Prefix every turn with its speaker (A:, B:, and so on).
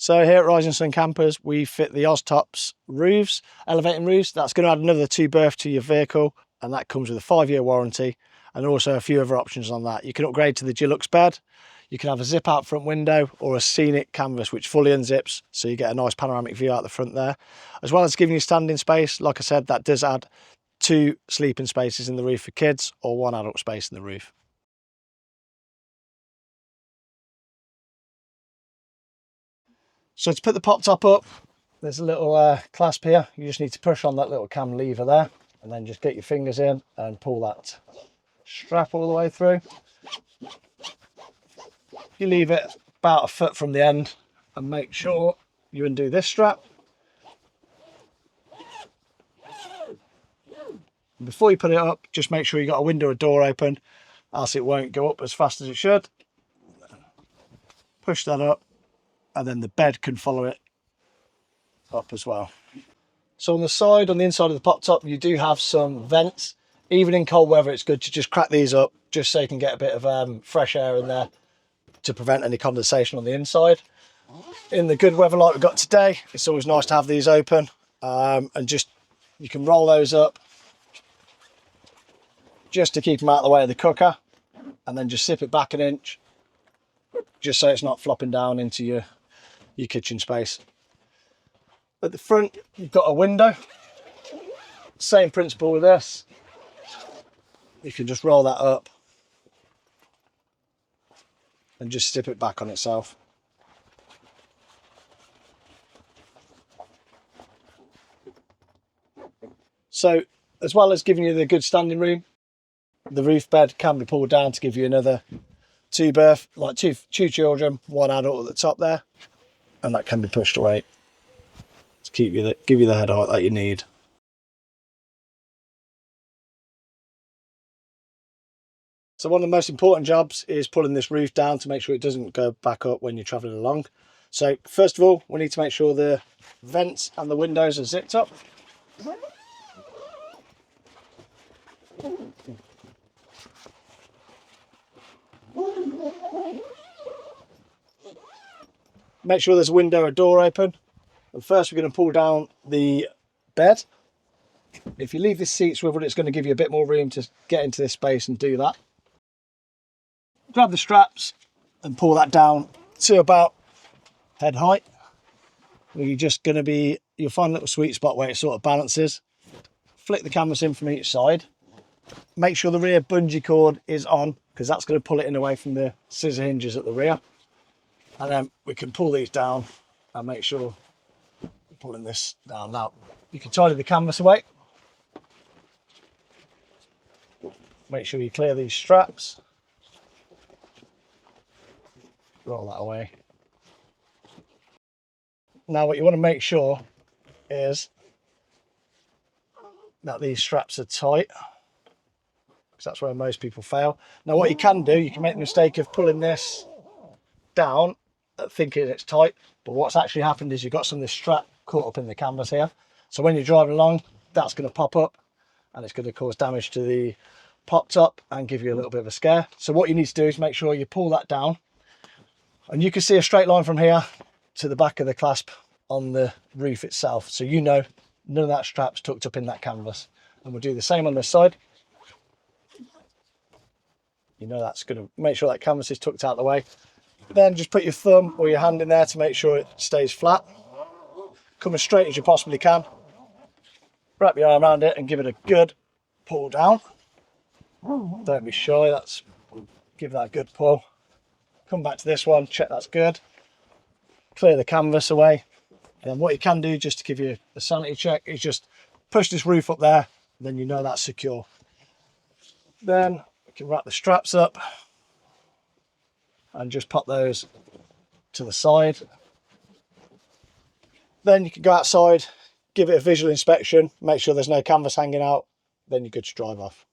A: So here at Rising Sun Campers, we fit the Oztops roofs, elevating roofs. That's going to add another 2 berth to your vehicle, and that comes with a 5-year warranty, and also a few other options on that. You can upgrade to the Deluxe bed. You can have a zip out front window or a scenic canvas which fully unzips, so you get a nice panoramic view out the front there, as well as giving you standing space. Like I said, that does add 2 sleeping spaces in the roof for kids or 1 adult space in the roof. So to put the pop top up, there's a little clasp here. You just need to push on that little cam lever there, and then just get your fingers in and pull that strap all the way through. You leave it about a foot from the end and make sure you undo this strap. And before you put it up, just make sure you got a window or door open, else it won't go up as fast as it should. Push that up, and then the bed can follow it up as well. So on the side, on the inside of the pop top, you do have some vents. Even in cold weather, it's good to just crack these up just so you can get a bit of fresh air in there to prevent any condensation on the inside. In the good weather like we've got today, it's always nice to have these open, and just you can roll those up just to keep them out of the way of the cooker, and then just zip it back an inch just so it's not flopping down into your kitchen space. At the front, you've got a window. Same principle with this. You can just roll that up and just zip it back on itself. So, as well as giving you the good standing room, the roof bed can be pulled down to give you another 2 berth, like two children, 1 adult at the top there, and that can be pushed away to give you the head height that you need. So one of the most important jobs is pulling this roof down to make sure it doesn't go back up when you're travelling along. So first of all, we need to make sure the vents and the windows are zipped up. Make sure there's a window or door open. And first we're going to pull down the bed. If you leave this seat swiveled, it's going to give you a bit more room to get into this space and do that. Grab the straps and pull that down to about head height. You're just going to you'll find a little sweet spot where it sort of balances. Flick the canvas in from each side. Make sure the rear bungee cord is on, because that's going to pull it in away from the scissor hinges at the rear. And then we can pull these down and make sure we're pulling this down. Now, you can tidy the canvas away. Make sure you clear these straps. Roll that away. Now what you want to make sure is that these straps are tight, because that's where most people fail. Now what you can do, you can make the mistake of pulling this down thinking it's tight, but what's actually happened is you've got some of this strap caught up in the canvas here. So when you're driving along, that's going to pop up and it's going to cause damage to the pop top and give you a little bit of a scare. So what you need to do is make sure you pull that down, and you can see a straight line from here to the back of the clasp on the roof itself. So you know none of that strap's tucked up in that canvas. And we'll do the same on this side. You know that's going to make sure that canvas is tucked out of the way. Then just put your thumb or your hand in there to make sure it stays flat. Come as straight as you possibly can. Wrap your arm around it and give it a good pull down. Don't be shy, give that a good pull. Come back to this one, check that's good. Clear the canvas away. And what you can do, just to give you a sanity check, is just push this roof up there, then you know that's secure. Then we can wrap the straps up and just pop those to the side. Then you can go outside, give it a visual inspection, make sure there's no canvas hanging out, then you're good to drive off.